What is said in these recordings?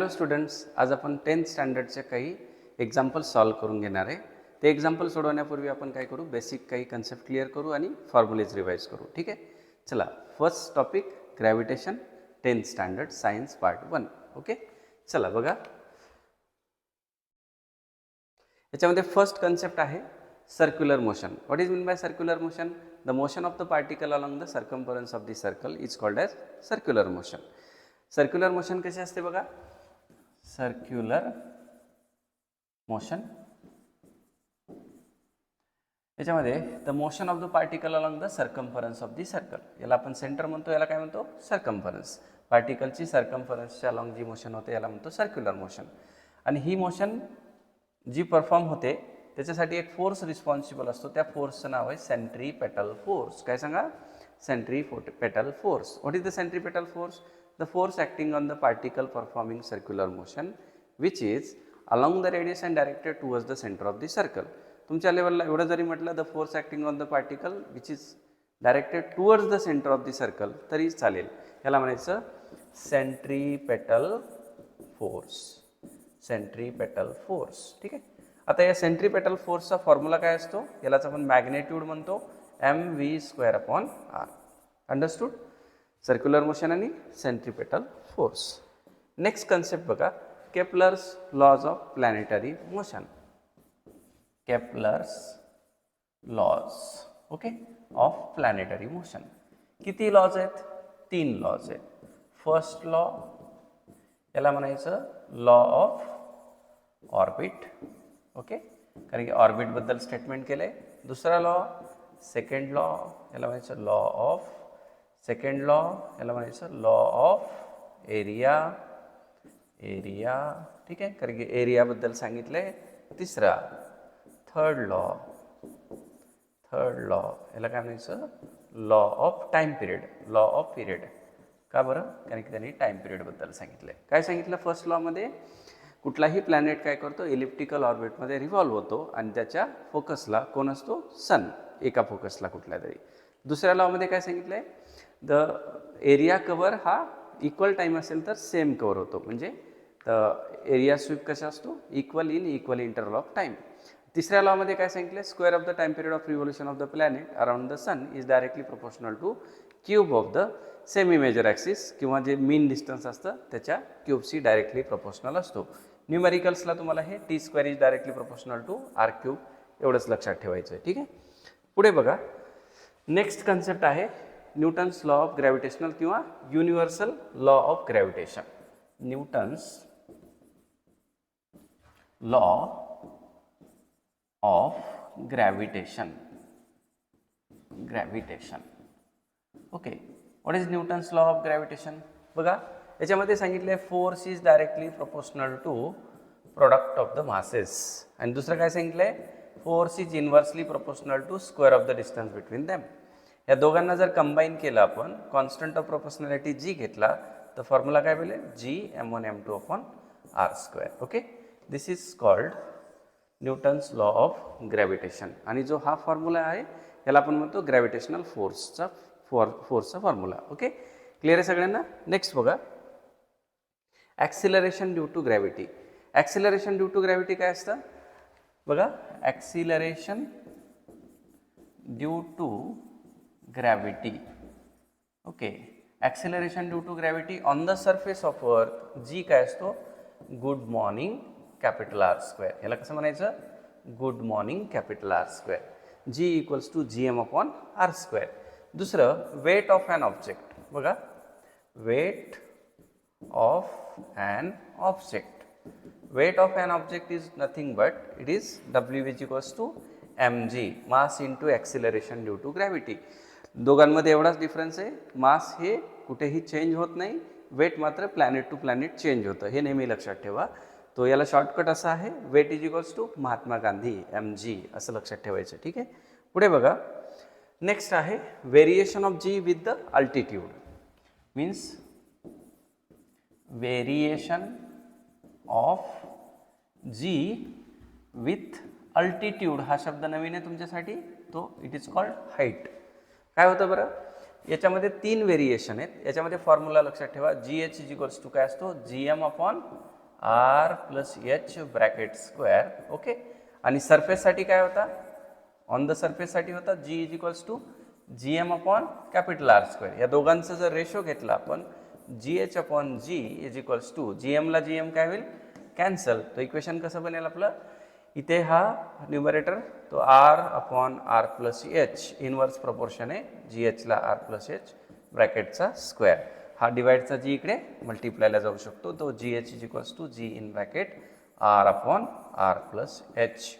Students, आज आपण 10th स्टँडर्डचे काही एक्झाम्पल सॉल्व करून घेणार आहे. ते एक्झाम्पल सोडवण्यापूर्वी आपण काय करू, बेसिक काही कन्सेप्ट क्लिअर करू आणि फॉर्म्युलेज रिवाइज करू. ठीक आहे, चला. First topic gravitation, 10th standard science part 1. Okay, चला बघा. याच्यामध्ये फर्स्ट कन्सेप्ट आहे circular motion. What is mean by circular motion? The motion of the particle along the circumference of the circle is called as circular motion. Circular motion कसे असते बघा. Circular motion याच्यामध्ये the motion of the particle along the circumference of the circle, याला आपण centre म्हणतो, याला काय म्हणतो, सर्कम्फरन्स. पार्टिकलची सर्कम्फरन्सच्या अलॉंग जी मोशन होते याला म्हणतो सर्क्युलर मोशन. आणि ही मोशन जी परफॉर्म होते त्याच्यासाठी एक फोर्स रिस्पॉन्सिबल असतो. त्या फोर्सचं नाव आहे सेंट्रीपेटल फोर्स. काय सांगा? Centripetal force. What is the centripetal force? The force acting on the particle performing circular motion which is along the radius and directed towards the center of the circle. तुमच्या लेवलला एवढं जरी म्हटलं the force acting on the particle which is directed towards the centre of the circle तरी चालेल. याला म्हणायचं centripetal force. Centripetal force. ठीक आहे. आता या सेंट्रीपेटल फोर्सचा फॉर्म्युला काय असतो? यालाच आपण मॅग्नेट्यूड म्हणतो, mv²/r. अंडरस्टूड? सर्क्युलर मोशन आणि सेंट्रीपेटल फोर्स. नेक्स्ट कन्सेप्ट बघा, Kepler's laws of planetary motion. Kepler's laws, okay, of planetary motion. किती लॉज आहेत? 3 लॉज आहेत. फर्स्ट लॉ याला म्हणायचं लॉ ऑफ ऑर्बिट. ओके, कारण की ऑर्बिटबद्दल स्टेटमेंट केलं आहे. दुसरा लॉ, सेकंड लॉ, याला म्हणायचं लॉ ऑफ सेकंड लॉ, याला म्हणायचं लॉ ऑफ एरिया. एरिया, ठीक आहे, कारण की एरियाबद्दल सांगितलंय. तिसरा थर्ड लॉ याला काय म्हणायचं, law of time period. Law off period. का बरं? कारण की त्यांनी टाइम पिरियडबद्दल सांगितलंय. काय सांगितलं फर्स्ट लॉमध्ये? कुठलाही प्लॅनेट काय करतो, इलिप्टिकल ऑर्बिटमध्ये रिव्हॉल्व होतो आणि त्याच्या फोकसला कोण असतो? सन. एका फोकसला कुठला तरी. दुसऱ्या लॉमध्ये काय सांगितलंय? द एरिया कवर हा इक्वल टाईम असेल तर सेम कवर होतो, म्हणजे द एरिया स्वीप कसा असतो, equal in equal interval of time. तिसऱ्या लॉमध्ये काय सांगितलं? Square of the time period of revolution of the planet around the sun is directly proportional to cube of the semi major axis, किंवा जे मीन distance असतं त्याच्या क्यूबशी डायरेक्टली प्रोपोर्शनल असतो. न्यूमेरिकल्सला तुम्हाला हे t² is directly proportional to r³ एवढंच लक्षात ठेवायचं आहे. ठीक आहे. पुढे बघा, नेक्स्ट कन्सेप्ट आहे न्यूटन्स लॉ ऑफ ग्रॅव्हिटेशनल किंवा universal law of gravitation. Newton's law of gravitation. Gravitation, okay. What is Newton's law of gravitation? बघा, याच्यामध्ये सांगितलं आहे force is directly proportional to product of the masses. आणि दुसरं काय सांगितलं आहे? Force is inversely proportional to square of the distance between them. या दोघांना जर कंबाईन केलं आपण, कॉन्स्टंट ऑफ प्रोपोर्शनॅलिटी जी घेतला तर फॉर्म्युला काय मिळेल? G m1m2/r². Okay, this is called Newton's law of gravitation. आणि जो हा फॉर्म्युला आहे याला आपण म्हणतो ग्रॅव्हिटेशनल फोर्सचा फॉर्म्युला. ओके, क्लिअर आहे सगळ्यांना? नेक्स्ट बघा, acceleration due to gravity. Acceleration due to gravity काय असतं बघा? Acceleration due to gravity. Okay, acceleration due to gravity on the surface of Earth. G काय असतो? Good morning R². याला कसं म्हणायचं? Good morning R². G equals to Gm/r². दुसरं, weight of an object. बघा, weight of an object. Weight of an object is nothing but it is W equals to mg, mass into acceleration due to gravity. दोघांमध्ये एवढाच difference आहे, मास हे कुठेही change होत नाही, weight मात्र प्लॅनेट टू प्लॅनेट चेंज होतं. हे नेहमी लक्षात ठेवा. तो याला शॉर्टकट असा आहे, weight is equals to Mahatma Gandhi mg, असं लक्षात ठेवायचं. ठीक आहे. पुढे बघा, नेक्स्ट आहे variation of g with the altitude. Means variation of g with altitude. हा शब्द नवीन आहे तुमच्यासाठी, तो इट इज कॉल्ड हाईट. काय होतं बरं? याच्यामध्ये 3 व्हेरिएशन आहेत. याच्यामध्ये फॉर्म्युला लक्षात ठेवा. GH इज इक्वल्स टू काय असतो? Gm/r². R plus H bracket square. Okay. आणि सरफेससाठी काय होता, ऑन द सरफेससाठी होता G is equals to G M upon capital R square. या दोघांचा जर रेशो घेतला आपण G H upon G is equals to G एमला जी एम काय होईल कॅन्सल. तो इक्वेशन कसं बनेल आपलं, इथे हा न्यूमरेटर तो R upon R plus H inverse proportion आहे जी एचला आर प्लस एच ब्रॅकेटचा स्क्वेअर. हा डिवाइडचा जी इकडे मल्टिप्लायला जाऊ शकतो. तो G H is equals to G in bracket R upon R plus H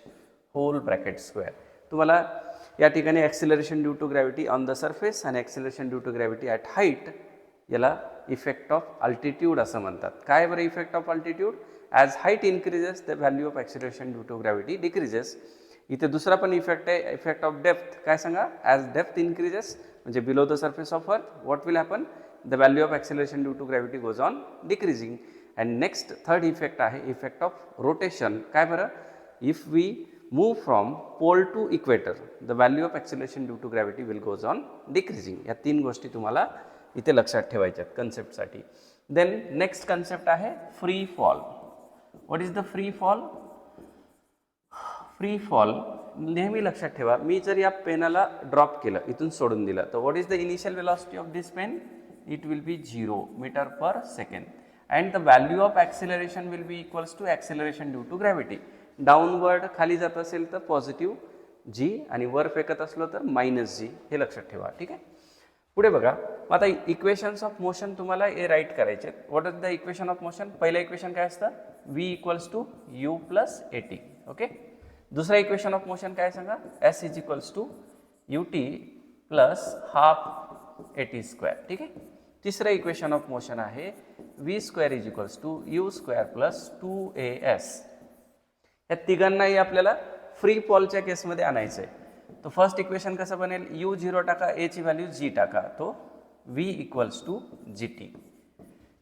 whole bracket square. तुम्हाला या ठिकाणी acceleration due to gravity on the surface आणि acceleration due to gravity at height याला इफेक्ट ऑफ अल्टिट्यूड असं म्हणतात. काय बरं effect of altitude, as height increases the value of acceleration due to gravity decreases. इथे दुसरा पण इफेक्ट आहे, इफेक्ट ऑफ डेप्थ. काय सांगा, ॲज डेप्थ इन्क्रीजेस म्हणजे below the surface of earth what will happen, the value of acceleration due to gravity goes on decreasing. And next third effect आहे effect of rotation. काय बरं, if we move from pole to equator the value of acceleration due to gravity will goes on decreasing. या तीन गोष्टी तुम्हाला इथे लक्षात ठेवायच्या आहेत कन्सेप्टसाठी. देन नेक्स्ट कन्सेप्ट आहे free fall. What is the free fall? Free fall नेहमी लक्षात ठेवा, मी जर या पेनाला ड्रॉप केलं, इथून सोडून दिलं, तर what is the initial velocity of this pen? It will be 0 metre per second. And the value of acceleration will be equals to acceleration due to gravity. Downward खाली जात असेल तर पॉझिटिव्ह जी आणि वर फेकत असलो तर मायनस जी, हे लक्षात ठेवा. ठीक आहे. पुढे बघा, आता इक्वेशन्स ऑफ मोशन तुम्हाला हे राईट करायचे आहेत. What is the equation of motion? पहिलं इक्वेशन काय असतं, v equals to u plus a t. Okay. दुसरा इक्वेशन ऑफ मोशन काय सांगा, s is equals to u t plus half a t square. ठीक आहे. तिसरं इक्वेशन ऑफ मोशन आहे v square is equals to u square plus 2as. या तिघांनाही आपल्याला फ्री फॉलच्या केसमध्ये आणायचं आहे. तो फर्स्ट इक्वेशन कसं बनेल, यू 0 टाका, एची व्हॅल्यू जी टाका, तो v equals to g t.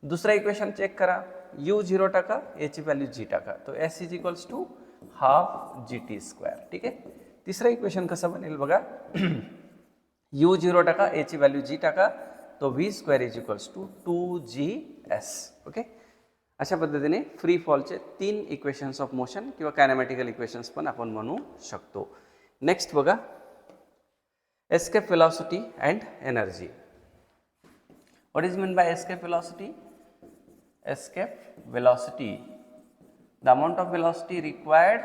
दुसरा इक्वेशन चेक करा, यू 0 टाका, एची व्हॅल्यू जी टाका, तो s is equals to half g t square. ठीक आहे. तिसरं इक्वेशन कसं बनेल बघा, यू 0 टाका, एची व्हॅल्यू जी टाका, तो v square is equals to 2GS. Okay. अशा पद्धतीने फ्री फॉलचे 3 इक्वेशन्स ऑफ मोशन किंवा कायनेमॅटिकल इक्वेशन्स पण आपण म्हणू शकतो. नेक्स्ट बघा, escape velocity and energy. What is mean by escape velocity? Escape velocity, the amount of velocity required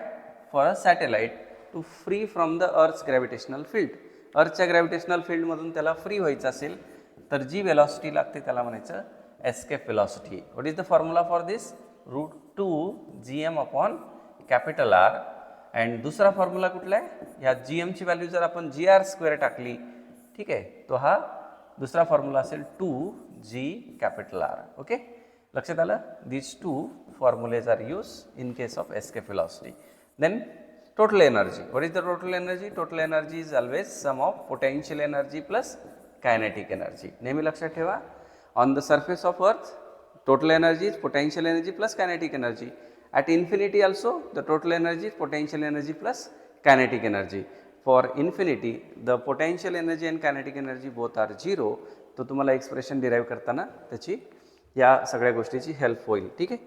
for a satellite to free from the Earth's gravitational field. अर्थच्या gravitational फील्डमधून त्याला free व्हायचं असेल तर जी वेलॉसिटी लागते त्याला म्हणायचं escape velocity. What is the formula for this? √2gm upon capital R. And दुसरा फॉर्म्युला कुठला आहे? ह्या gmची व्हॅल्यू जर आपण gr स्क्वेअर टाकली, ठीक आहे, तो हा दुसरा फॉर्म्युला असेल 2g कॅपिटल आर. ओके. लक्षात आलं? these two formulas are used in case of escape velocity. Then total energy. What is the total energy? Total energy is always sum of potential energy plus kinetic energy. नेहमी लक्षात ठेवा, on the surface of earth total energy is potential energy plus kinetic energy. At infinity also the total energy is potential energy plus kinetic energy. For infinity the potential energy and kinetic energy both are 0. तो तुम्हाला expression derive करताना त्याची या सगळ्या गोष्टीची help होईल. ठीक आहे.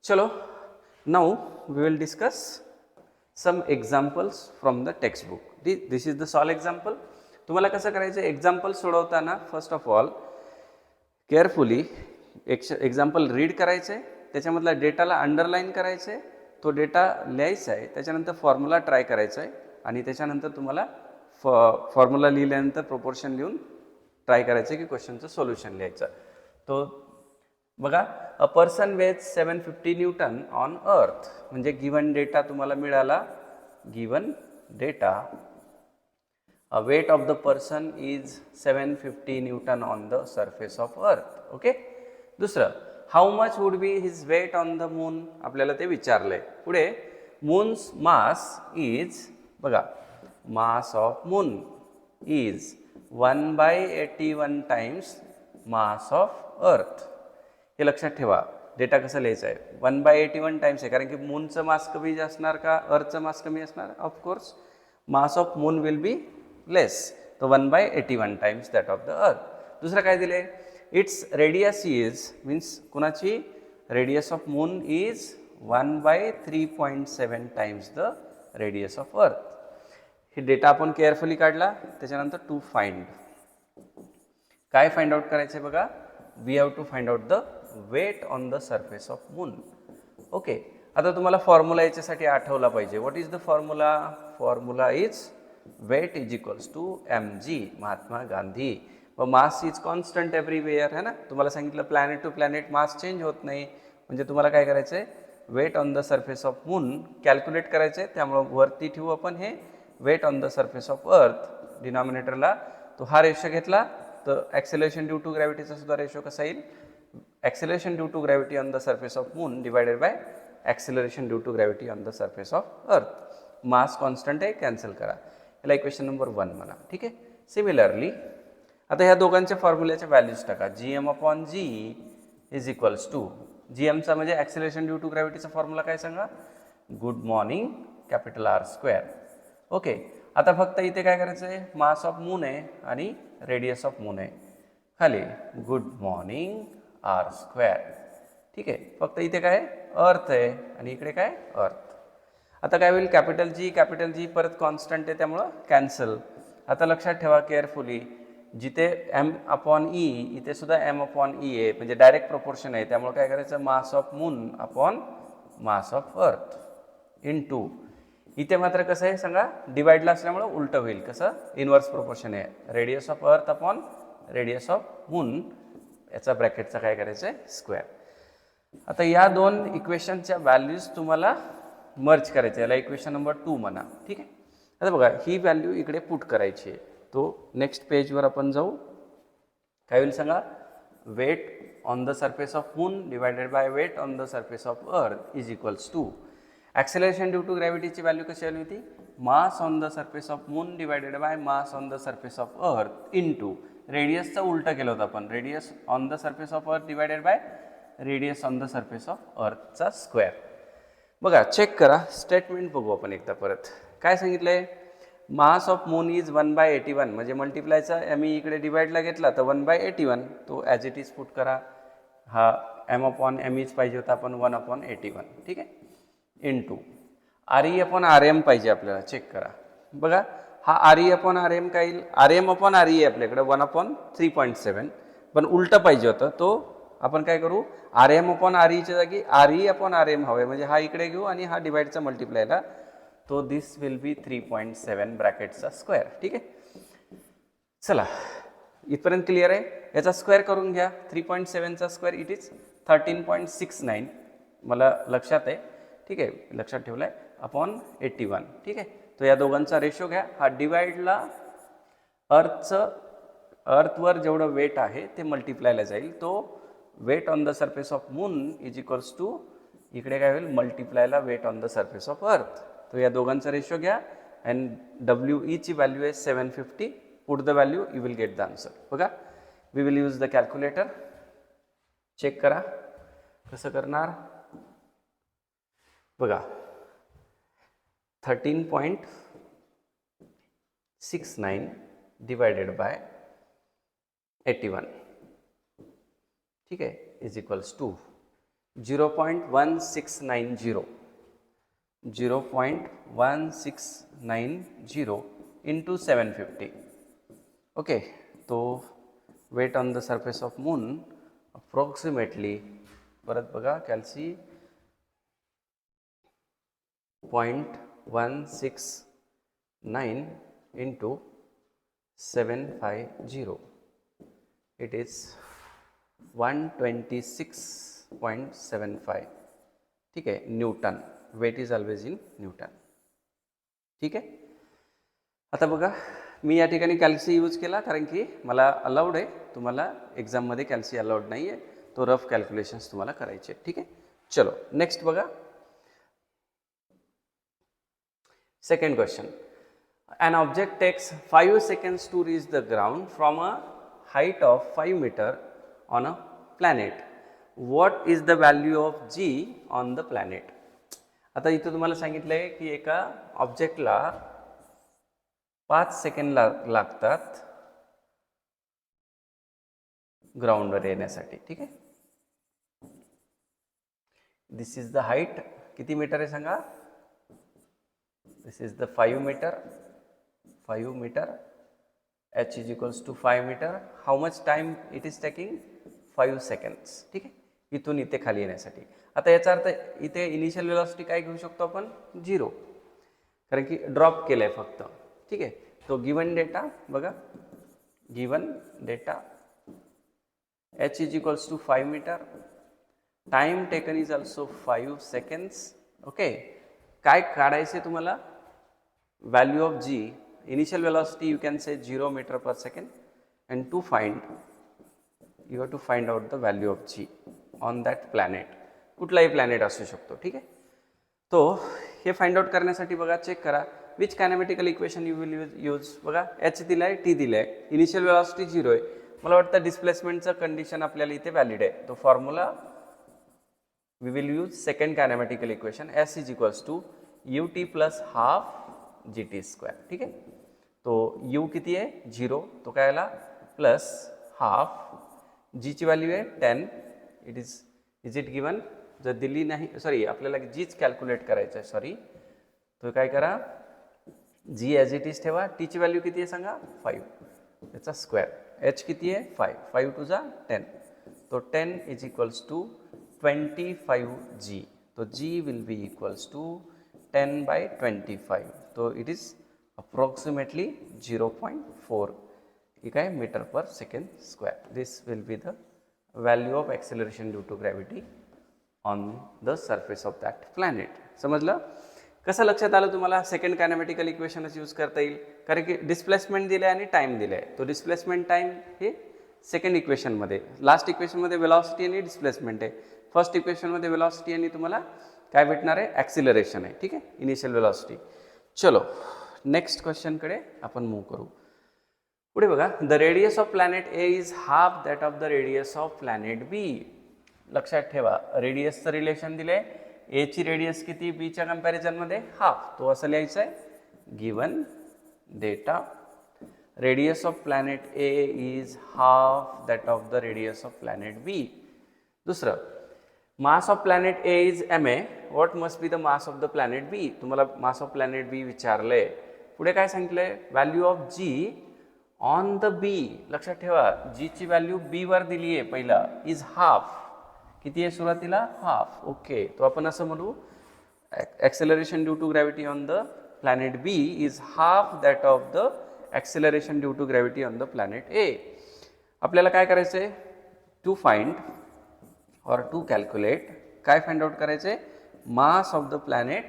चलो, now we will discuss some examples from the text book. This is the solve example. तुम्हाला कसं करायचं, एक्झाम्पल सोडवताना first of all carefully example read करायचं आहे, त्याच्यामधला डेटाला अंडरलाईन करायचं आहे, तो डेटा लिहायचा आहे, त्याच्यानंतर फॉर्म्युला ट्राय करायचा आहे आणि त्याच्यानंतर तुम्हाला फॉर्म्युला लिहिल्यानंतर प्रोपोर्शन लिहून ट्राय करायचं आहे की क्वेश्चनचं सोल्युशन लिहायचं. तो बघा, a person weight 750 newton on Earth. म्हणजे गिवन डेटा तुम्हाला मिळाला, given data a weight of the person is 750 newton on the surface of Earth. Okay. दुसरं, how much would be his weight on the moon, आपल्याला ते विचारलंय. पुढे, moon's mass is, बघा, mass of moon is 1/81 times mass of अर्थ. हे लक्षात ठेवा. डेटा कसं लिहायचं आहे, 1/81 टाइम्स आहे, कारण की मूनचं मास कमी असणार का अर्थचं मास कमी असणार? Of course mass of moon will be less, तो 1/81 टाइम्स दॅट ऑफ द अर्थ. दुसरं काय दिले, इट्स रेडियस इज, मीन्स कुणाची radius of moon is 1/3.7 times the radius of अर्थ. हे डेटा आपण केअरफुली काढला. त्याच्यानंतर टू फाइंड, काय फाइंड आउट करायचं आहे बघा, we have to find out the weight on the surface of moon. Okay, आता तुम्हाला फॉर्म्युला याच्यासाठी आठवला पाहिजे. What is the formula? Formula is weight is equals to mg, Mahatma Gandhi. व मास इज कॉन्स्टंट एव्हरीवेअर, है ना. तुम्हाला सांगितलं planet to planet mass change होत नाही. म्हणजे तुम्हाला काय करायचं आहे, weight on the surface of moon calculate करायचं आहे. त्यामुळं वरती ठेवू आपण हे weight on the surface of Earth. डिनॉमिनेटरला तो हा रेशो घेतला तर ॲक्सेलरेशन ड्यू टू ग्रॅव्हिटीचा सुद्धा रेशो कसा येईल, acceleration due to gravity on the surface of moon divided by acceleration due to gravity on the surface of earth. Mass constant आहे, cancel करा. याला इक्वेशन नंबर 1 म्हणा. ठीक आहे. सिमिलरली आता ह्या दोघांच्या फॉर्म्युल्याच्या व्हॅल्यूज टाका. gm/g इज इक्वल्स टू, gmचा म्हणजे ॲक्सेलरेशन ड्यू टू ग्रॅव्हिटीचा फॉर्म्युला काय सांगा, good morning capital R². Okay, आता फक्त इथे काय करायचं आहे, मास ऑफ मून आहे आणि रेडियस ऑफ मून आहे. खाली गुड मॉर्निंग R². ठीक आहे. फक्त इथे काय अर्थ आहे आणि इकडे काय अर्थ. आता काय होईल, कॅपिटल जी परत कॉन्स्टंट आहे त्यामुळं कॅन्सल. आता लक्षात ठेवा केअरफुली, जिथे m/e इथे सुद्धा m/e आहे, म्हणजे डायरेक्ट प्रोपोर्शन आहे. त्यामुळे काय करायचं, मास of moon upon mass of Earth into, इथे मात्र कसं आहे सांगा, डिवाइडला असल्यामुळे उलटं होईल. कसं, इनवर्स प्रोपोर्शन आहे. Radius of earth upon radius of moon, याचा ब्रॅकेटचा काय करायचं आहे, स्क्वेअर. आता या दोन इक्वेशनच्या व्हॅल्यूज तुम्हाला मर्ज करायचे, याला इक्वेशन नंबर 2 म्हणा. ठीक आहे. आता बघा ही व्हॅल्यू इकडे पुट करायची आहे. तो नेक्स्ट पेजवर आपण जाऊ. काय होईल सांगा, weight on the surface of moon divided by weight on the surface of अर्थ is equals to, acceleration due to ग्रॅव्हिटीची व्हॅल्यू कशी आली होती, mass on the surface of moon divided by mass on the surface of Earth into रेडियसचं उलटं केलं होतं आपण, radius on the surface of Earth divided by radius on the surface of अर्थचा स्क्वेअर. बघा चेक करा, स्टेटमेंट बघू आपण एकदा परत. काय सांगितलंय, मास ऑफ मून इज 1/81, म्हणजे मल्टिप्लायचा मी इकडे डिवाइडला घेतला तर 1/81, तो ॲज इट इज पुट करा. हा m/m पाहिजे होता आपण 1/81. ठीक आहे. इनटू RE/RM पाहिजे आपल्याला. चेक करा बघा, हा RE/RM काय येईल, RM/RE आपल्याकडे 1/3.7, पण उलटं पाहिजे होतं. तो आपण काय करू, RM/REच्या जागी RE/RM हवे, म्हणजे हा इकडे घेऊ आणि हा डिवाइडचा मल्टिप्लायला, तो दिस विल बी 3.7 ब्रॅकेटचा स्क्वेअर. ठीक आहे. चला इथपर्यंत क्लिअर आहे. याचा स्क्वेअर करून घ्या. 3.7चा स्क्वेअर इट इज 13.69, मला लक्षात आहे. ठीक आहे, लक्षात ठेवलं आहे, अपॉन 81. ठीक आहे. तो या दोघांचा रेशो घ्या. हा डिवाइडला अर्थवर जेवढं वेट आहे ते मल्टिप्लायला जाईल. तो weight on the surface of moon is equals to, इकडे काय होईल, मल्टिप्लायला weight on the surface of Earth. तो या दोघांचा रेशो घ्या. अँड WE ची व्हॅल्यू आहे 750. Put the value, you will get the answer. बघा, we will use the calculator. Check करा कसं करणार. बघा 13.69 डिवायडेड बाय 81. ठीक आहे, is equals to 0.1690 into 750. Okay, तो weight on the surface of moon approximately, परत बघा कॅल्सी 0.169 इंटू 750, इट इज 126.75. ठीक आहे, newton. Weight is always in newton. ठीक आहे. आता बघा, मी या ठिकाणी कॅल्सी यूज केला कारण की मला अलाउड आहे. तुम्हाला एक्झाममध्ये कॅल्सी अलाउड नाही आहे. तो रफ कॅल्क्युलेशन्स तुम्हाला करायचे. ठीक आहे. चलो नेक्स्ट बघा. Second question. An object takes 5 seconds to reach the ground from a height of 5 meter on a planet. What is the value of G on the planet? आता इथं तुम्हाला सांगितलंय की एका ऑब्जेक्टला 5 सेकंड लागतात ग्राउंडवर येण्यासाठी. ठीक आहे. दिस इज द हाईट, किती मीटर आहे सांगा? This is the 5 metre, 5 metre. h is equals to 5 metre. How much time it is taking? 5 seconds. ठीक आहे, इथून इथे खाली येण्यासाठी. आता याचा अर्थ इथे इनिशियल वेलॉसिटी काय घेऊ शकतो आपण? 0, कारण की ड्रॉप केलं आहे फक्त. ठीक आहे, तो गिवन डेटा बघा, given data h is equals to 5 metre, time taken is also 5 seconds. Okay, काय काढायचे तुम्हाला? Value of g, initial velocity you can say 0 meter per second, and to find you have to find out the value of g on that planet. कुठलाही planet असू शकतो. ठीक आहे, तो हे फाइंड आउट करण्यासाठी बघा चेक करा which kinematical equation you will use. बघा h दिलाय, t दिलाय, इनिशियल वेलॉसिटी 0 आहे. मला वाटतं डिस्प्लेसमेंटचं कंडिशन आपल्याला इथे व्हॅलिड आहे. तो formula we will use second kinematical equation, s is equals to ut plus half gt square. ठीक आहे, तो u किती आहे? 0, तो काय आला? प्लस हाफ, g ची व्हॅल्यू आहे 10. Is it given? जर दिली नाही, सॉरी आपल्याला जीच कॅल्क्युलेट करायचं आहे, सॉरी. तो काय करा, g ॲज इट इज ठेवा. t ची व्हॅल्यू किती आहे सांगा? 5, त्याचा स्क्वेअर. h किती आहे? 5, 5 टू जा 10, तो 10 इज इक्वल्स टू 25g. तो g will be equals to 10/25. तो इट इज approximately 0.4 ठीक आहे metre per second square. This will be the value of acceleration due to gravity on the surface of that planet. समजलं? कसं लक्षात आलं तुम्हाला? Second कायनेमॅटिकल इक्वेशनच use करता येईल, कारण की डिस्प्लेसमेंट दिले आणि टाइम दिले आहे. तो डिस्प्लेसमेंट टाइम हे सेकंड इक्वेशनमध्ये, लास्ट इक्वेशनमध्ये वेलॉसिटी आणि डिस्प्लेसमेंट आहे. फर्स्ट इक्वेशनमध्ये वेलॉसिटी आणि तुम्हाला काय भेटणार आहे? ॲक्सिलरेशन आहे. ठीक आहे, इनिशियल वेलॉसिटी. चलो नेक्स्ट क्वेश्चनकडे आपण मूव्ह करू. पुढे बघा, the radius of planet A is half that of the radius of planet B. लक्षात ठेवा, रेडियसचं रिलेशन दिले, ए ची रेडियस किती? बीच्या कम्पॅरिझनमध्ये हाफ. तो असं लिहायचं आहे, given data radius of planet A is half that of the radius of planet B. दुसरं, mass of planet A is ma, what must be the mass of the planet B. तुम्हाला mass of planet B विचारलंय. पुढे काय सांगितलंय? Value of G on the B. लक्षात ठेवा, जी ची value बी वर दिली आहे पहिला, इज हाफ. किती आहे सुरुवातीला? हाफ. ओके, तो आपण असं म्हणू, acceleration due to gravity on the planet B is half that of the acceleration due to gravity on the planet A. आपल्याला काय करायचं आहे? To find or to calculate, काय फाइंड आउट करायचे? Mass of the planet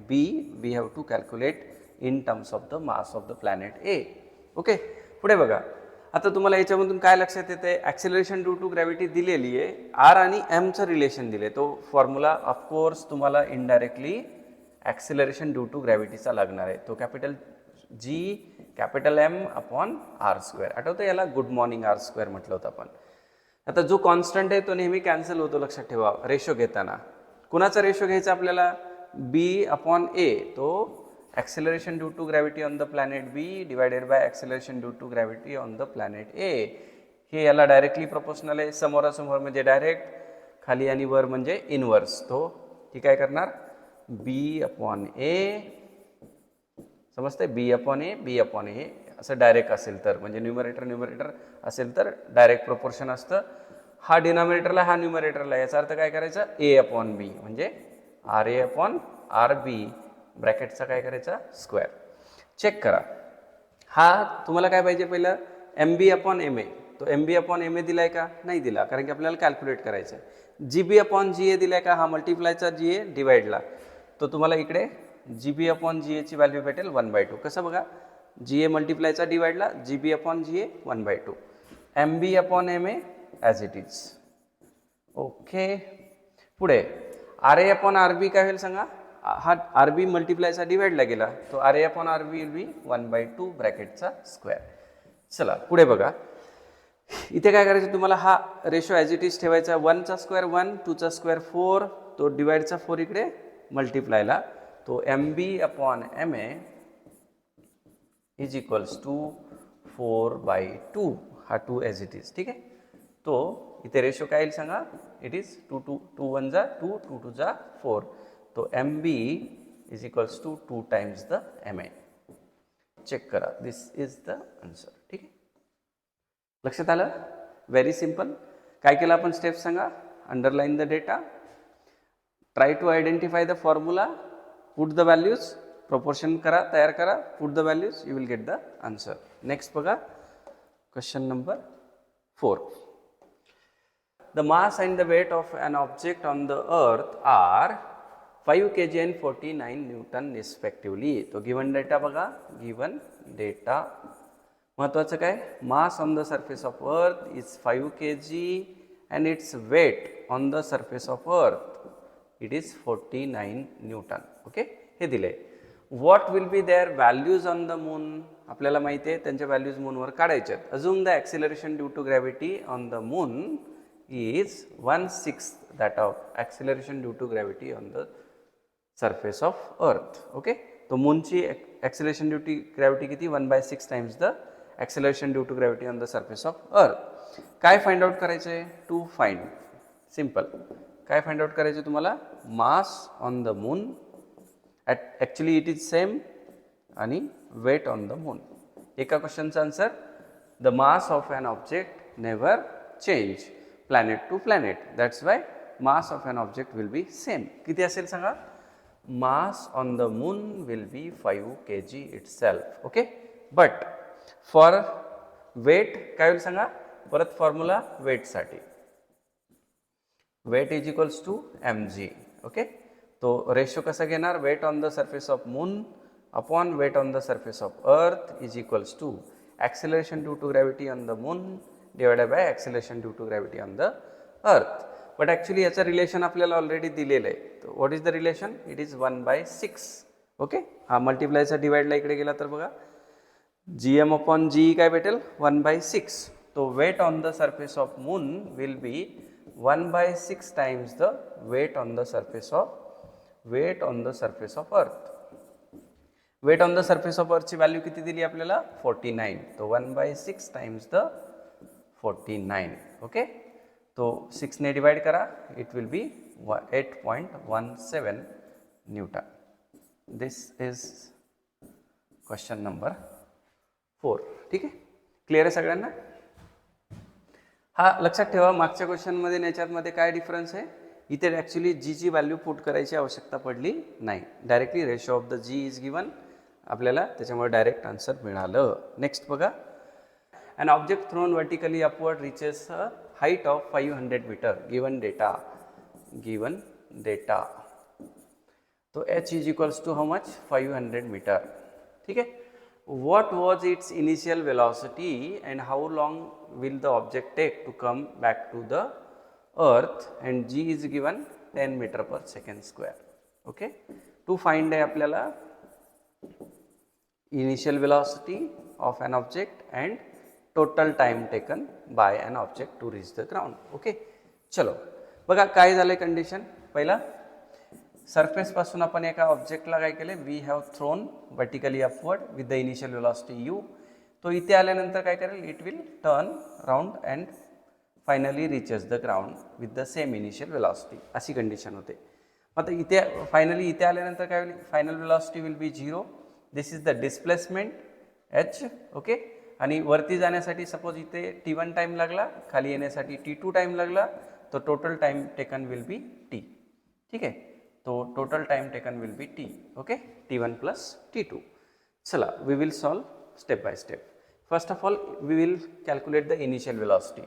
B we have to calculate in terms of the mass of the planet A. Okay, पुढे बघा, आता तुम्हाला याच्यामधून काय लक्षात येते? ॲक्सिलरेशन ड्यू टू ग्रॅव्हिटी दिलेली आहे, आर आणि एमचं रिलेशन दिले. तो फॉर्म्युला ऑफकोर्स तुम्हाला इनडायरेक्टली ॲक्सिलरेशन ड्यू टू ग्रॅव्हिटीचा लागणार आहे. तो capital G capital M upon R square. आठवतं याला? गुड मॉर्निंग आर स्क्वेअर म्हटलं होतं आपण. आता जो कॉन्स्टंट आहे तो नेहमी कॅन्सल होतो, लक्षात ठेवा. रेशो घेताना कुणाचा रेशो घ्यायचा आपल्याला? B upon A. तो acceleration due to gravity on the planet B divided by acceleration due to gravity on the planet A. हे याला डायरेक्टली प्रोपोर्शनल आहे. समोरासमोर म्हणजे डायरेक्ट, खाली आणि वर म्हणजे इनवर्स. तो ती काय करणार? बी अपॉन ए. समजते? बी अपॉन ए, बी अपॉन ए असं डायरेक्ट असेल तर, म्हणजे न्यूमरेटर असेल तर डायरेक्ट प्रोपोर्शन असतं. हा डिनॉमिनेटरला, हा न्यूमरेटरला. याचा अर्थ काय करायचं? ए अपॉन बी, म्हणजे आर ए अपॉन आर बी, ब्रॅकेटचा काय करायचा? स्क्वेअर. चेक करा, हा तुम्हाला काय पाहिजे पहिलं? M B upon M A. तो M B upon M A दिलाय का? नाही दिला, कारण की आपल्याला कॅल्क्युलेट करायचं आहे. जी बी अपॉन जी ए दिलाय का? हा मल्टिप्लायचा जी ए डिवाइडला. तो तुम्हाला इकडे जी बी अपॉन जी एची व्हॅल्यू भेटेल 1/2. कसं बघा? जी ए मल्टिप्लायचा डिवाइडला, G B upon G A 1/2. M B upon M A as it is. Okay, पुढे R A upon R B काय होईल सांगा? हा आर बी मल्टिप्लायचा डिवाइडला गेला, तो R A upon R B will be 1/2 ब्रॅकेटचा स्क्वेअर. चला पुढे बघा, इथे काय करायचं तुम्हाला? हा रेशो ॲज इट इज ठेवायचा. 1चा स्क्वेअर 1, 2चा स्क्वेअर 4, तो डिवाइडचा 4 इकडे मल्टिप्लायला. तो M B upon M A is equals to 4/2. हा 2 ॲज इट इज. ठीक आहे, तो इथे रेशो काय येईल सांगा, इट इज 2 2 2 1 जा 2 2 2 जा 4. तो MB is equals to 2 times the MI. Check करा, दिस इज द आन्सर. ठीक आहे, लक्षात आलं? Very simple. काय केलं आपण स्टेप सांगा, underline the data, try to identify the formula, put the values, proportion करा, तयार करा, put the values, you will get the answer. Next बघा question number 4. The mass and the weight of an object on the earth are 5 kg and 49 Newton respectively. तो given data बघा, given data महत्वाचं काय, मास on the surface of earth is 5 kg and its weight on the surface of earth it is 49 Newton. Okay, हे दिले. What will be their values on the moon, आपल्याला माहिती आहे त्यांच्या values मूनवर काढायचे आहेत. अजून the acceleration due to gravity on the moon is 1/6 that of acceleration due to gravity on the surface of earth. Okay, तो मूनची acceleration due to gravity किती, 1/6 times the acceleration due to gravity on the surface of earth. काय find out करायचे, to find, simple. काय find out करायचे तुम्हाला, mass on the moon, actually it is same, आणि weight on the moon. एका क्वेश्चनचा answer, the mass of an object never change planet to planet, that's why mass of an object will be same. किती असेल सांगा, mass on the moon will be 5 kg itself. okay, but for weight काय होईल सांगा, परत formula weight साठी, weight is equals to mg. Okay, तो ratio कसा घेणार, weight on the surface of moon upon weight on the surface of earth is equals to acceleration due to gravity on the moon divided by acceleration due to gravity on the earth. But actually याचा relation आपल्याला already दिलेलं आहे. तो what is the relation, it is 1/6. Okay, हा मल्टिप्लायचा डिवाइडला इकडे गेला तर बघा, GM अपॉन GE काय भेटेल, 1/6. तो weight on the surface of moon will be 1/6 times the weight on the surface of earth. Weight on the surface of अर्थची value किती दिली आपल्याला, 49. तो 1/6 टाइम्स द 49. ओके, तो 6 ने डिवाइड करा, it will B 8.17 Newton. This is question number 4. ठीक आहे, क्लिअर आहे सगळ्यांना? हा लक्षात ठेवा, मागच्या क्वेश्चनमध्ये याच्यामध्ये काय डिफरन्स आहे, इथे ॲक्च्युली जीची व्हॅल्यू पुट करायची आवश्यकता पडली नाही, directly ratio of the g is given, आपल्याला त्याच्यामुळे डायरेक्ट आन्सर मिळालं. नेक्स्ट बघा, an object thrown vertically upward reaches a height of 500 meter. given data. तो h is equals to how much, 500 meter. ठीक है, what was its initial velocity and how long will the object take to come back to the earth, and g is given 10 meter per second square. okay, to find आहे आपल्याला initial velocity of an object and total time taken by an object to reach the ground. Okay, चलो बघा काय झालंय condition. पहिला, surface पासून आपण एका ऑब्जेक्टला काय केले, we have thrown vertically upward with the initial velocity u. तो इथे आल्यानंतर काय करेल, it will turn round and finally reaches the ground with the same initial velocity, अशी कंडिशन होते. आता इथे फायनली इथे आल्यानंतर काय होईल, final velocity will be 0. This is the displacement h. Okay, आणि वरती जाण्यासाठी सपोज इथे T1 टाइम लागला, खाली येण्यासाठी T2 टाइम लागला, तो total time taken will be T. ठीक आहे, तो total time taken will be T. Okay, T1 plus T2. चला, we will solve step by step. First of all we will calculate the initial velocity.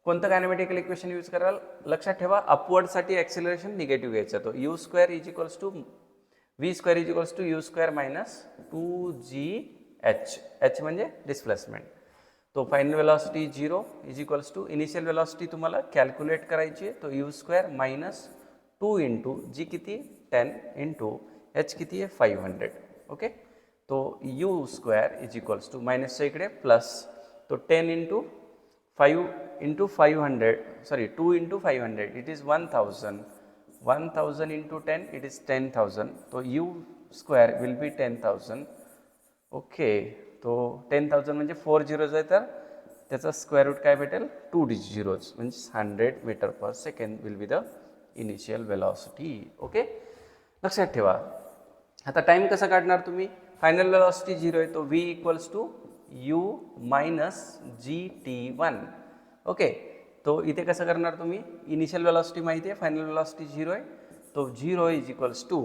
कोणतं kinematical equation use कराल, लक्षात ठेवा, अपवर्डसाठी acceleration negative घ्यायचा, तो u² is equals to v² is equals to u² minus 2gh. h म्हणजे displacement. तो final velocity 0 is equals to initial velocity तुम्हाला calculate करायची आहे, तो u² मायनस 2 इंटू जी किती 10 इंटू h किती आहे 500. ओके, तो u² इज इक्वल्स टू मायनसच्या इकडे प्लस, तो 10 into 5 into 500, sorry 2 into 500, it is 1000. 1000 into 10, it is 10,000. तो u² विल बी 10,000. ओके, तो 10,000 म्हणजे 4 झिरोज आहे तर त्याचा स्क्वेअर रूट काय भेटेल 2 झिरोज म्हणजे 100 metre per second will be the initial velocity. Okay, लक्षात ठेवा. आता टाइम कसा काढणार तुम्ही? फायनल वेलॉसिटी 0 आहे तो v equals to u minus GT1. Okay, तो इथे कसं करणार तुम्ही? इनिशियल वेलॉसिटी माहिती आहे, फायनल वेलॉसिटी 0 आहे, तो 0 इज इक्वल्स टू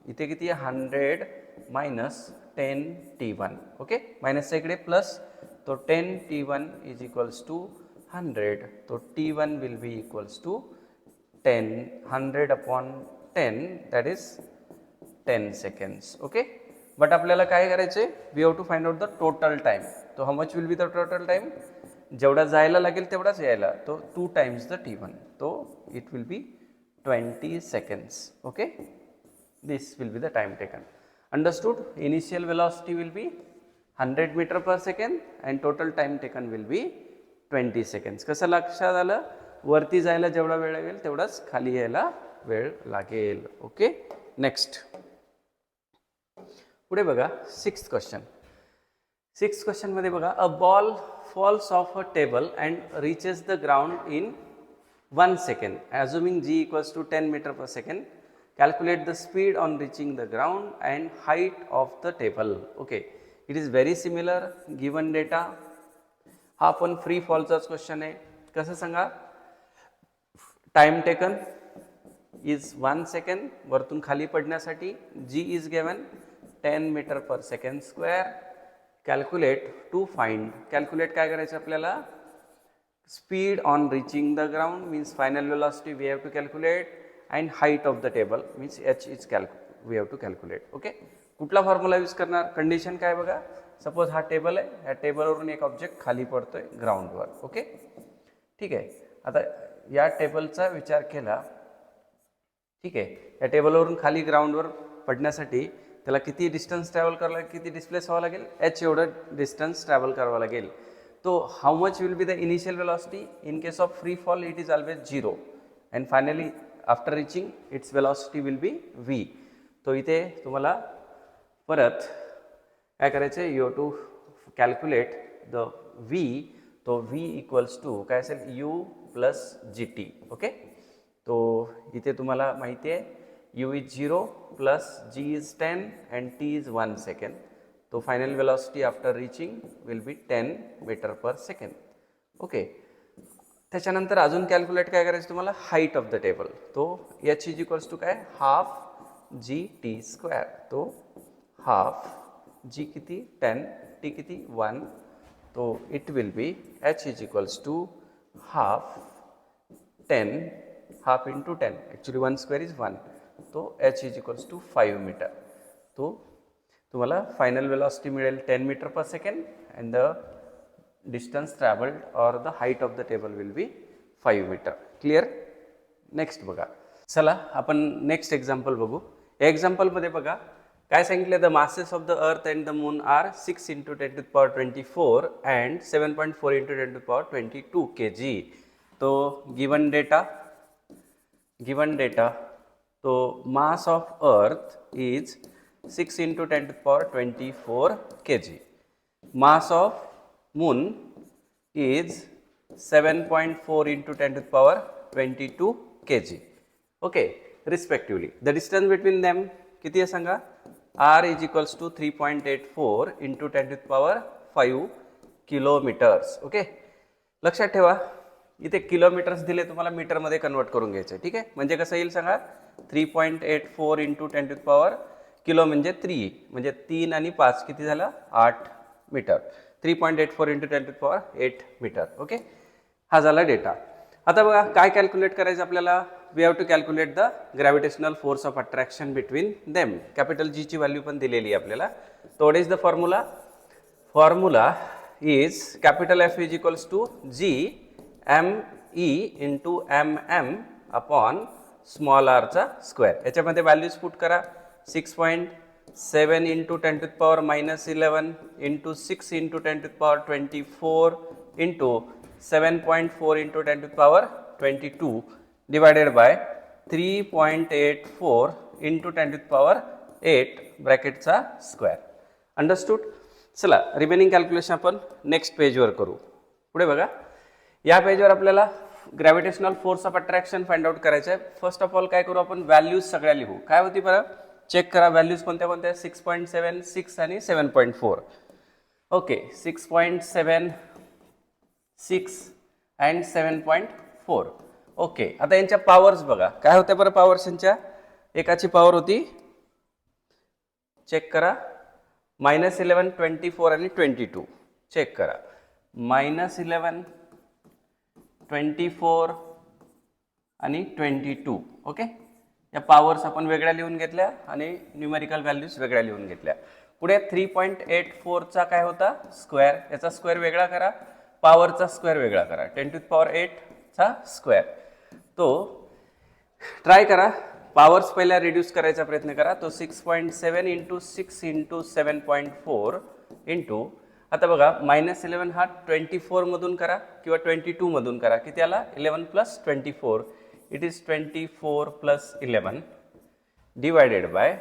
इथे किती आहे 100 मायनस 10t1. ओके, मायनसच्या इकडे प्लस, तो 10t1 इज इक्वल्स टू 100, तो t1 will be equals to 10, 100 upon 10 that is 10 seconds. Okay, but आपल्याला काय करायचे? We have to find out the total time. तो how much will be the total time? जेवढा जायला लागेल तेवढाच यायला, तो 2 टाइम्स द t1, तो it will B 20 seconds. Okay, this will be the time taken. Understood? Initial velocity will be 100 meter per second and total time taken will be 20 seconds. कसं लक्षात आलं? वरती जायला जेवढा वेळ लागेल तेवढाच खाली यायला वेळ लागेल. ओके, नेक्स्ट पुढे बघा 6th क्वेश्चन. 6th क्वेश्चन मध्ये बघा, a ball falls off a table and reaches the ground in 1 second, assuming g equals to 10 meter per second. Calculate the speed on reaching the ground and height of the table. Okay, it is very similar given data. हा पण free फॉलचाच question आहे. कसं सांगा? Time taken is 1 second वरतून खाली पडण्यासाठी. g is given 10 meter per second square. Calculate to find, calculate काय करायचं आपल्याला? Speed on reaching the ground means final velocity we have to calculate, and height of the table means h is we have to calculate. Okay, कुठला formula use करणार? Condition काय बघा, suppose हा table आहे, या टेबलवरून एक ऑब्जेक्ट खाली पडतोय ग्राउंडवर. ओके, ठीक आहे. आता या टेबलचा विचार केला, ठीक आहे, या टेबलवरून खाली ग्राउंडवर पडण्यासाठी त्याला किती डिस्टन्स ट्रॅव्हल करावं लागेल, किती डिस्प्लेस व्हावं लागेल? h एवढं डिस्टन्स ट्रॅव्हल करावं लागेल. तो how much will be the initial velocity? In case of free fall it is always 0, and finally after reaching its velocity will be v. तो इथे तुम्हाला परत काय करायचं? you have to calculate the v. तो v equals to काय असेल? u plus gt. Okay, तो इथे तुम्हाला माहिती आहे u is 0 plus g is 10 and t is 1 second. तो final velocity after reaching will be 10 metre per second. Okay, त्याच्यानंतर अजून कॅल्क्युलेट काय करायचं तुम्हाला? Height of the table. तो h इज इक्वल्स टू काय? Half GT square. तो half g किती? 10, t किती? 1. तो it will be h is equals to half 10, half into 10, actually 1 square is 1. तो h is equals to 5 metre. तो तुम्हाला final velocity मिळेल 10 metre per second and the distance travelled or the height of the table will be 5 metre. Clear? Next बघा, चला आपण next example बघू. या एक्झाम्पलमध्ये बघा काय सांगितलं? The masses of the earth and the moon are 6 × 10⁻24 and 7.4 × 10⁻22 kg. तो given data तो मास ऑफ अर्थ is 6 × 10⁻24 kg. Mass of moon is 7.4 × 10⁻22 kg. Okay, respectively. The distance between them किती आहे सांगा? r is equals to 3.84 × 10⁻5 kilometres. Okay, लक्षात ठेवा इथे kilometres दिले, तुम्हाला मीटरमध्ये कन्वर्ट करून घ्यायचं. ठीक आहे, म्हणजे कसं येईल सांगा? 3.84 × 10⁻, किलो म्हणजे 3, म्हणजे 3 आणि 5 किती झालं? 8 मीटर. 3.84 × 10⁸ मीटर. ओके, हा झाला डेटा. आता बघा काय कॅल्क्युलेट करायचं आपल्याला? We have to calculate the gravitational force of attraction between them. Capital G ची व्हॅल्यू पण दिलेली आहे आपल्याला. तो what is the formula? Formula is capital F is equals to G ME × MM upon small r चा square. याच्यामध्ये values put करा. 6.7 × 10⁻11 × 6 × 10⁻24 × 7.4 × 10⁻22 divided by 3.84 × 10⁸ ब्रॅकेटचा स्क्वेअर. अंडरस्टूड? चला रिमेनिंग कॅल्क्युलेशन आपण नेक्स्ट पेजवर करू. पुढे बघा, या पेजवर आपल्याला gravitational force of attraction find out करायचं आहे. फर्स्ट ऑफ ऑल काय करू आपण, व्हॅल्यूज सगळ्या लिहू. काय होती बरं, चेक करा व्हॅल्यूज कोणत्या कोणत्या, 6.7, 6 आणि 7.4. Okay, 6.7, 6 and 7.4. ओके, आता यांच्या पॉवर्स बघा काय होत्या बरं. पॉवर्स यांच्या एकाची पॉवर होती, चेक करा, -11, 24 आणि 22. चेक करा, -11, 24 आणि 22. ओके, या पॉवर्स आपण वेगळ्या लिहून घेतल्या आणि न्यूमेरिकल व्हॅल्यूज वेगळ्या लिहून घेतल्या. पुढे 3.84 चा काय होता, स्क्वेअर. याचा स्क्वेअर वेगळा करा, पॉवरचा स्क्वेअर वेगळा करा, 10⁸ चा स्क्वेअर. तो ट्राय करा, पॉवर्स पहिला रिड्यूस करायचा प्रयत्न करा. तो 6.7 इंटू 6 इंटू 7.4 इंटू, आता बघा -11 हा 24 मधून करा किंवा 22 मधून करा. किती आला, 11 + 24. इट इज 24 + 11 डिवायडेड बाय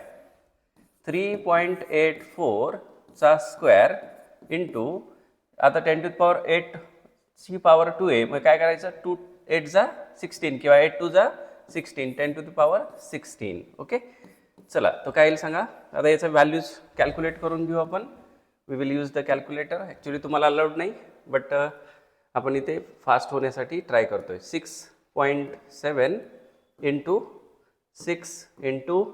3.84 चा स्क्वेअर इंटू, आता 10⁸ ची पॉवर 2 आहे, मग काय करायचं, 2 8 जा 16 किंवा 8 2 जा 16, 10⁻16. ओके, चला तो काय येईल सांगा. आता याचा व्हॅल्यूज कॅल्क्युलेट करून घेऊ आपण. We will use the calculator. Actually तुम्हाला अलाउड नाही, बट आपण इथे फास्ट होण्यासाठी ट्राय करतोय. 6.7 इंटू 6 इंटू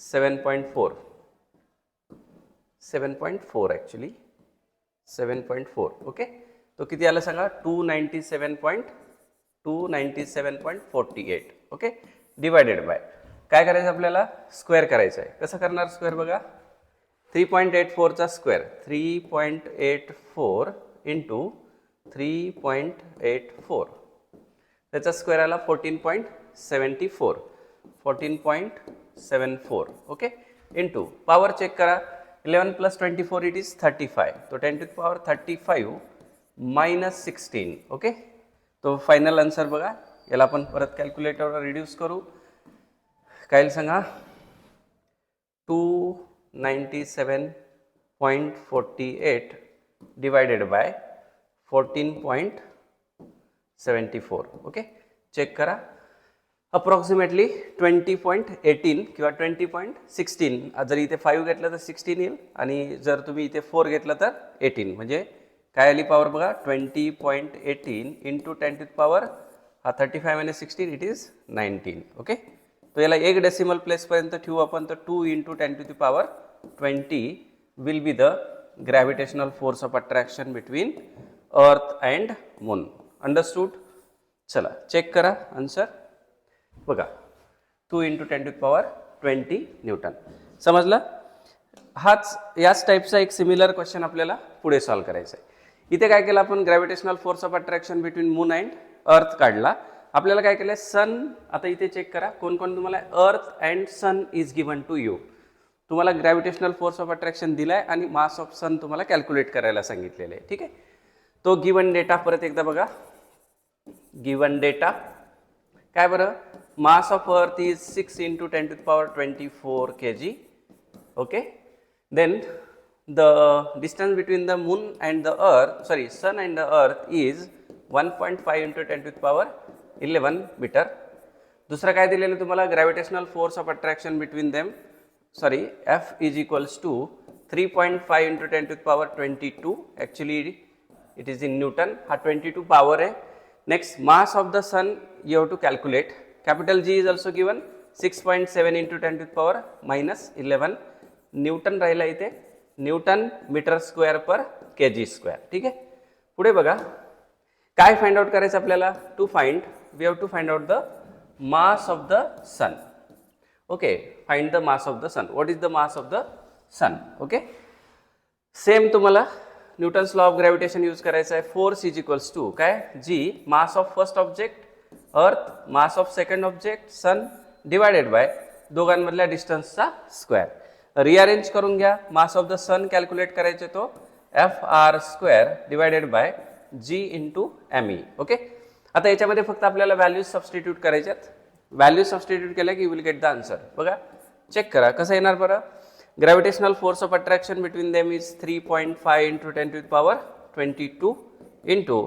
7.4, 7.4 ॲक्च्युली 7.4. ओके, तो किती आला सांगा, 297.48. ओके, डिवायडेड बाय काय करायचं आपल्याला, स्क्वेअर करायचं आहे. कसं करणार स्क्वेअर बघा, 3.84 चा स्क्वेअर, 3.84 इंटू 3.84, त्याचा स्क्वेअर आला 14.74, 14.74. ओके, इंटू पॉवर चेक करा, 11 + 24 इट इज 35. तो 10⁻35 - 16. ओके, तो फायनल आन्सर बघा. याला आपण परत कॅल्क्युलेटरवर रिड्यूस करू. काय सांगा, 297.48 डिवायडेड बाय 14.74. ओके, चेक करा, अप्रॉक्सिमेटली 20.18 किंवा 20.16. जर इथे 5 घेतलं तर 16 येईल आणि जर तुम्ही इथे 4 घेतलं तर 18. म्हणजे काय आली पॉवर बघा, 20.18 इंटू 10⁻, हा 35 - 16 इट इज 19. ओके, तो याला एक डेसिमल प्लेसपर्यंत ठेवू आपण. तर 2 into 10⁻20 will be the gravitational force of attraction between earth and moon. Understood. चला चेक करा आन्सर बघा, 2 इंटू 10⁻20 न्यूटन. समजलं. याच टाईपचा एक सिमिलर क्वेश्चन आपल्याला पुढे सॉल्व्ह करायचा आहे. इथे काय केलं आपण, gravitational force of attraction between moon and अर्थ काढला. आपल्याला काय केलं, सन. आता इथे चेक करा कोण कोण तुम्हाला, earth and sun is given to you. तुम्हाला ग्रॅव्हिटेशनल फोर्स ऑफ अट्रॅक्शन दिलाय आणि मास ऑफ सन तुम्हाला कॅल्क्युलेट करायला सांगितलेलं आहे. ठीक आहे, तो गिवन डेटा परत एकदा बघा. गिवन डेटा काय बरं, मास ऑफ अर्थ is 6 into 10⁻24 kg. Okay, then the distance between the moon and the earth, sorry, sun and the earth is 1.5 into 10⁻11 meter. दुसरा काय दिलेलं तुम्हाला, gravitational force of attraction between them, sorry, F is equals to 3.5 into 10⁻22. Actually it is in newton. हा 22 power आहे. Next, mass of the sun you have to calculate. Capital G is also given 6.7 into 10⁻11 newton राहिला इथे, newton metre square per kg square. ठीक आहे, पुढे बघा काय find out करायचं आपल्याला, we have to find out the mass of the sun. Okay, find the mass of the sun. What is the mass of the sun. Okay, same तुम्हाला Newton's law of gravitation use करायचं आहे. Force is equals to काय, G mass of first object earth, mass of second object sun, divided by दोघांमधल्या डिस्टन्सचा square. Rearrange करून घ्या. Mass of the sun calculate करायचे, तो FR² divided by G into ME. Okay, आता याच्यामध्ये फक्त आपल्याला व्हॅल्यूज सबस्टिट्यूट करायच्यात. व्हॅल्यूज सबस्टिट्यूट केल्या की you will get the answer. बघा चेक करा कसं येणार बरं. Gravitational force of attraction between them is 3.5 into 10⁻22 into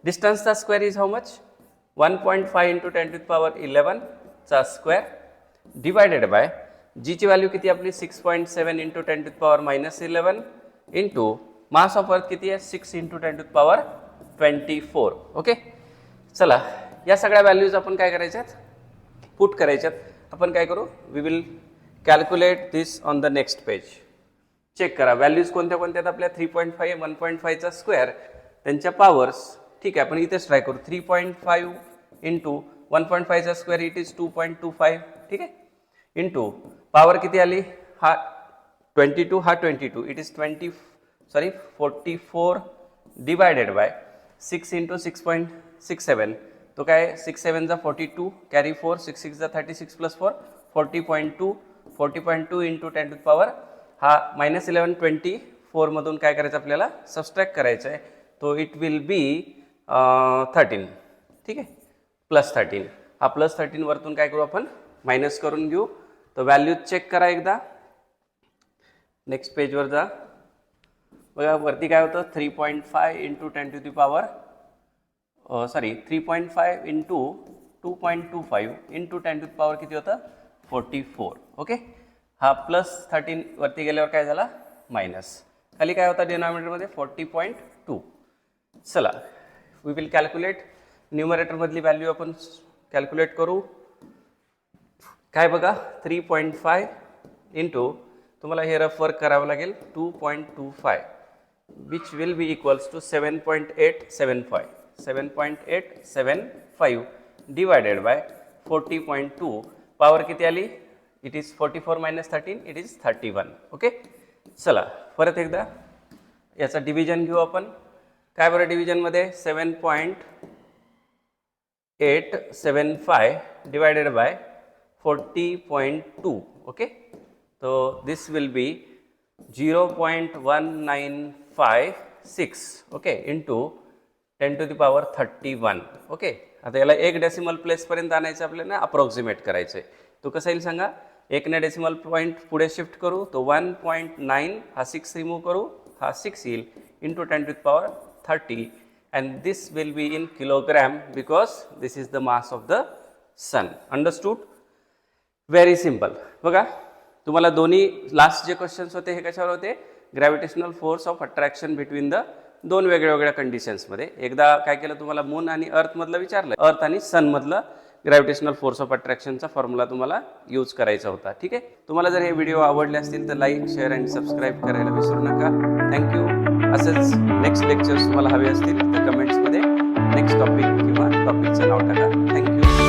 distance चा square is how much 1.5 into 10 to the power 11 चा square divided by g ची व्हॅल्यू किती आपली 6.7 into 10 to the power minus 11 into mass of earth किती आहे 6 into 10 to the power 24. Okay, चला या सगळ्या व्हॅल्यूज आपण काय करायच्यात पुट करायच्यात. आपण काय करू, we will calculate this on the next page. Check करा व्हॅल्यूज कोणत्या कोणत्या आहेत आपल्या 3.5 1.5 चा स्क्वेअर त्यांच्या पॉवर्स. ठीक आहे, आपण इथेच ट्राय करू. 3.5 इंटू 1.5 चा स्क्वेअर इट इज 2.25. ठीक आहे, इंटू पॉवर किती आली हा 22 हा 22 it is 44 divided by 6 into 6.67 तो काय 6 7 जा 42 कॅरी 4 6 6 जा 36 plus 4 40.2 into 10 to the power हा -11 24 मधून काय करायचं आपल्याला सबस्ट्रॅक्ट करायचं आहे. तो इट विल बी 13. ठीक आहे, +13. हा +13 वरतून काय करू आपण मायनस करून घेऊ. तो व्हॅल्यू चेक करा एकदा. नेक्स्ट पेजवर जा. बघा वरती काय होतं 3.5 into 10 to the power 3.5 into 2.25 into 10 to the power किती होतं 44. ओके, हा +13 वरती गेल्यावर काय झाला मायनस. खाली काय होता डिनॉमिनेटरमध्ये 40.2. चला वी विल कॅल्क्युलेट. न्यूमरेटरमधली व्हॅल्यू आपण कॅल्क्युलेट करू. काय बघा 3.5 इंटू तुम्हाला हे रफ वर्क करावं लागेल 2.25 which will be equals to 7.875 divided by 40.2. Power किती आली it is 44 - 13 it is 31. Okay, चला परत एकदा याचा डिव्हिजन घेऊ आपण. काय बरं डिव्हिजनमध्ये 7.875 डिवायडेड बाय 40.2. ओके, तो this will be 0.1956 okay into 10 to the power 31. Okay, आता याला एक डेसिमल प्लेसपर्यंत आणायचं आपल्याला अप्रॉक्सिमेट करायचं आहे. तो कसा येईल सांगा. एकने डेसिमल पॉईंट पुढे शिफ्ट करू तो 1.9 हा 6 रिमूव्ह करू हा 6 येईल into 10 to the power 30 and this will be in kilogram because this is the mass of the sun. Understood. Very simple. बघा तुम्हाला दोन्ही लास्ट जे क्वेश्चन्स होते हे कशावर होते gravitational force of attraction between the दोन वेगळ्या वेगळ्या कंडिशन्समध्ये. एकदा काय केलं तुम्हाला मून आणि अर्थ मधलं विचारलं, अर्थ आणि सन मधलं ग्रॅव्हिटेशनल फोर्स ऑफ अट्रॅक्शनचा फॉर्म्युला तुम्हाला यूज करायचा होता. ठीक आहे, तुम्हाला जर हे व्हिडिओ आवडले असतील तर लाईक शेअर आणि सबस्क्राईब करायला विसरू नका. थँक्यू. असंच नेक्स्ट लेक्चर्स तुम्हाला हवे असतील तर कमेंट्समध्ये नेक्स्ट टॉपिक किंवा टॉपिकचं नाव टाका. थँक्यू.